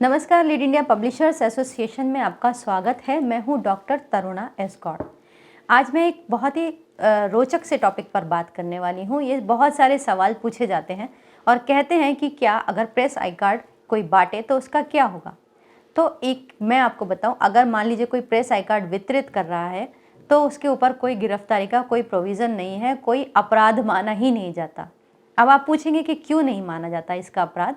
नमस्कार, lead India publishers association में आपका स्वागत है। मैं हूं डॉक्टर तरुणा एस गौड़। आज मैं एक बहुत ही रोचक से टॉपिक पर बात करने वाली हूं। ये बहुत सारे सवाल पूछे जाते हैं और कहते हैं कि क्या अगर प्रेस आई कार्ड कोई बांटे तो उसका क्या होगा। तो एक मैं आपको बताऊं, अगर मान लीजिए कोई प्रेस आई कार्ड वितरित कर रहा है तो उसके ऊपर कोई गिरफ्तारी का कोई प्रोविज़न नहीं है, कोई अपराध माना ही नहीं जाता। अब आप पूछेंगे कि क्यों नहीं माना जाता इसका अपराध।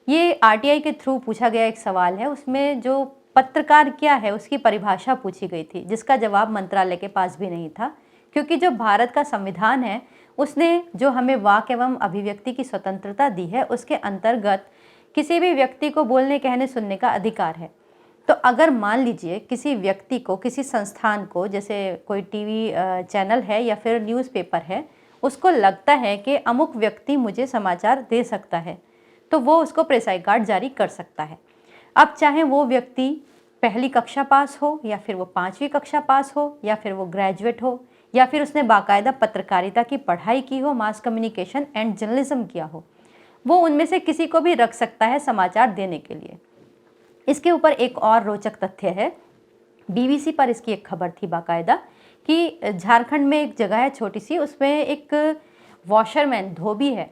ये आरटीआई के थ्रू पूछा गया एक सवाल है। उसमें जो पत्रकार क्या है उसकी परिभाषा पूछी गई थी, जिसका जवाब मंत्रालय के पास भी नहीं था, क्योंकि जो भारत का संविधान है उसने जो हमें वाक एवं अभिव्यक्ति की स्वतंत्रता दी है, उसके अंतर्गत किसी भी व्यक्ति को बोलने, कहने, सुनने का अधिकार है। तो अगर मान लीजिए किसी व्यक्ति को, किसी संस्थान को, जैसे कोई टीवी चैनल है या फिर न्यूज़पेपर है, उसको लगता है कि अमुक व्यक्ति मुझे समाचार दे सकता है, तो वो उसको प्रेस आई कार्ड जारी कर सकता है। अब चाहे वो व्यक्ति पहली कक्षा पास हो या फिर वो 5वीं कक्षा पास हो या फिर वो ग्रेजुएट हो या फिर उसने बाकायदा पत्रकारिता की पढ़ाई की हो, मास कम्युनिकेशन एंड जर्नलिज्म किया हो, वो उनमें से किसी को भी रख सकता है समाचार देने के लिए। इसके ऊपर एक और रोचक तथ्य है। बीबीसी पर इसकी एक खबर थी बाकायदा कि झारखंड में एक जगह है छोटी सी, उसमें एक वॉशरमैन, धोबी है।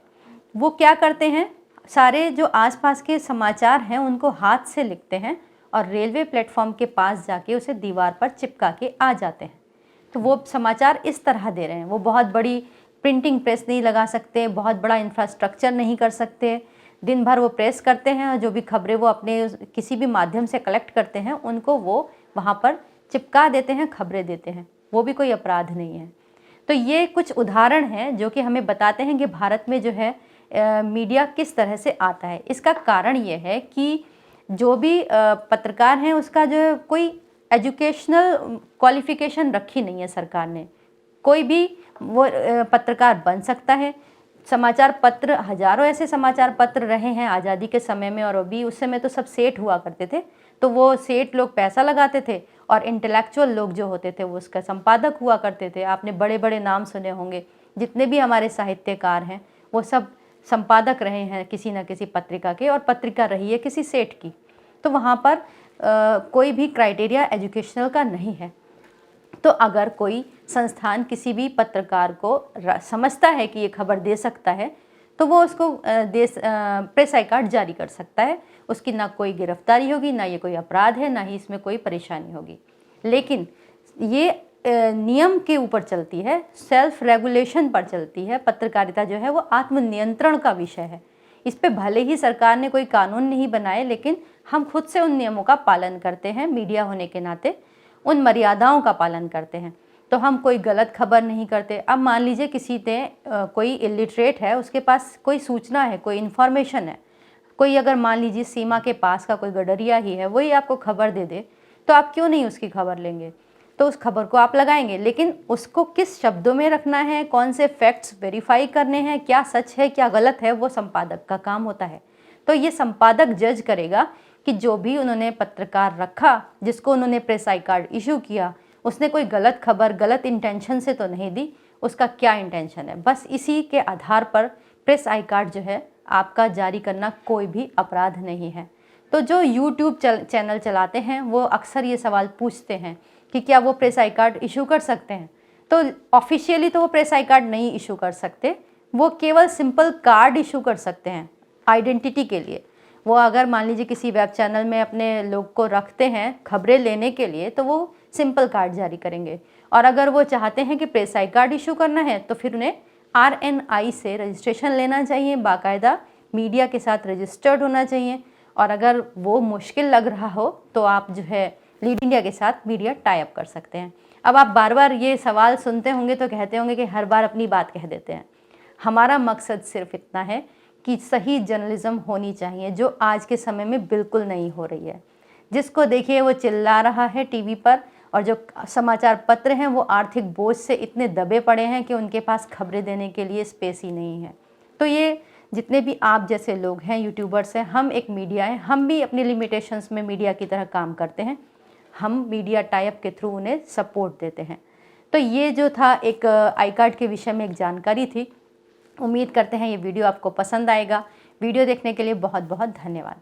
वो क्या करते हैं, सारे जो आसपास के समाचार हैं उनको हाथ से लिखते हैं और रेलवे प्लेटफॉर्म के पास जाके उसे दीवार पर चिपका के आ जाते हैं। तो वो समाचार इस तरह दे रहे हैं। वो बहुत बड़ी प्रिंटिंग प्रेस नहीं लगा सकते, बहुत बड़ा इंफ्रास्ट्रक्चर नहीं कर सकते। दिन भर वो प्रेस करते हैं और जो भी खबरें वो अपने किसी भी माध्यम से कलेक्ट करते हैं उनको वो वहाँ पर चिपका देते हैं, खबरें देते हैं। वो भी कोई अपराध नहीं है। तो ये कुछ उदाहरण हैं जो कि हमें बताते हैं कि भारत में जो है मीडिया किस तरह से आता है। इसका कारण ये है कि जो भी पत्रकार हैं उसका जो कोई एजुकेशनल क्वालिफिकेशन रखी नहीं है सरकार ने। कोई भी वो पत्रकार बन सकता है। समाचार पत्र, हजारों ऐसे समाचार पत्र रहे हैं आज़ादी के समय में, और अभी उस समय तो सब सेठ हुआ करते थे, तो वो सेठ लोग पैसा लगाते थे और इंटेलेक्चुअल लोग जो होते थे वो उसका संपादक हुआ करते थे। आपने बड़े बड़े नाम सुने होंगे, जितने भी हमारे साहित्यकार हैं वो सब संपादक रहे हैं किसी न किसी पत्रिका के, और पत्रिका रही है किसी सेठ की। तो वहाँ पर कोई भी क्राइटेरिया एजुकेशनल का नहीं है। तो अगर कोई संस्थान किसी भी पत्रकार को समझता है कि ये खबर दे सकता है तो वो उसको प्रेस आई कार्ड जारी कर सकता है। उसकी ना कोई गिरफ्तारी होगी, ना ये कोई अपराध है, ना ही इसमें कोई परेशानी होगी। लेकिन ये नियम के ऊपर चलती है, सेल्फ रेगुलेशन पर चलती है। पत्रकारिता जो है वो आत्मनियंत्रण का विषय है। इस पे भले ही सरकार ने कोई कानून नहीं बनाए, लेकिन हम खुद से उन नियमों का पालन करते हैं। मीडिया होने के नाते उन मर्यादाओं का पालन करते हैं। तो हम कोई गलत खबर नहीं करते। अब मान लीजिए किसी ने कोई इलिटरेट है, उसके पास कोई सूचना है, कोई इन्फॉर्मेशन है, कोई अगर मान लीजिए सीमा के पास का कोई गडरिया ही है, वही आपको खबर दे दे, तो आप क्यों नहीं उसकी खबर लेंगे? तो उस खबर को आप लगाएंगे, लेकिन उसको किस शब्दों में रखना है, कौन से फैक्ट्स वेरीफाई करने हैं, क्या सच है क्या गलत है, वो संपादक का काम होता है। तो ये संपादक जज करेगा कि जो भी उन्होंने पत्रकार रखा, जिसको उन्होंने प्रेस आई कार्ड इशू किया, उसने कोई गलत खबर गलत इंटेंशन से तो नहीं दी, उसका क्या इंटेंशन है। बस इसी के आधार पर प्रेस आई कार्ड जो है आपका जारी करना कोई भी अपराध नहीं है। तो जो यूट्यूब चैनल चलाते हैं वो अक्सर ये सवाल पूछते हैं कि क्या वो प्रेस आई कार्ड इशू कर सकते हैं। तो ऑफिशियली तो वो प्रेस आई कार्ड नहीं इशू कर सकते, वो केवल सिंपल कार्ड इशू कर सकते हैं आइडेंटिटी के लिए। वो अगर मान लीजिए किसी वेब चैनल में अपने लोग को रखते हैं खबरें लेने के लिए, तो वो सिंपल कार्ड जारी करेंगे। और अगर वो चाहते हैं कि प्रेस आई कार्ड इशू करना है तो फिर उन्हें RNI से रजिस्ट्रेशन लेना चाहिए, बाकायदा मीडिया के साथ रजिस्टर्ड होना चाहिए। और अगर वो मुश्किल लग रहा हो तो आप जो है लीड इंडिया के साथ मीडिया टाई अप कर सकते हैं। अब आप बार बार ये सवाल सुनते होंगे तो कहते होंगे कि हर बार अपनी बात कह देते हैं। हमारा मकसद सिर्फ इतना है कि सही जर्नलिज्म होनी चाहिए, जो आज के समय में बिल्कुल नहीं हो रही है। जिसको देखिए वो चिल्ला रहा है टीवी पर, और जो समाचार पत्र हैं वो आर्थिक बोझ से इतने दबे पड़े हैं कि उनके पास खबरें देने के लिए स्पेस ही नहीं है। तो ये जितने भी आप जैसे लोग हैं, यूट्यूबर्स हैं, हम एक मीडिया है, हम भी अपनी लिमिटेशंस में मीडिया की तरह काम करते हैं। हम मीडिया टाई अप के थ्रू उन्हें सपोर्ट देते हैं। तो ये जो था एक आई कार्ड के विषय में एक जानकारी थी। उम्मीद करते हैं ये वीडियो आपको पसंद आएगा। वीडियो देखने के लिए बहुत बहुत धन्यवाद।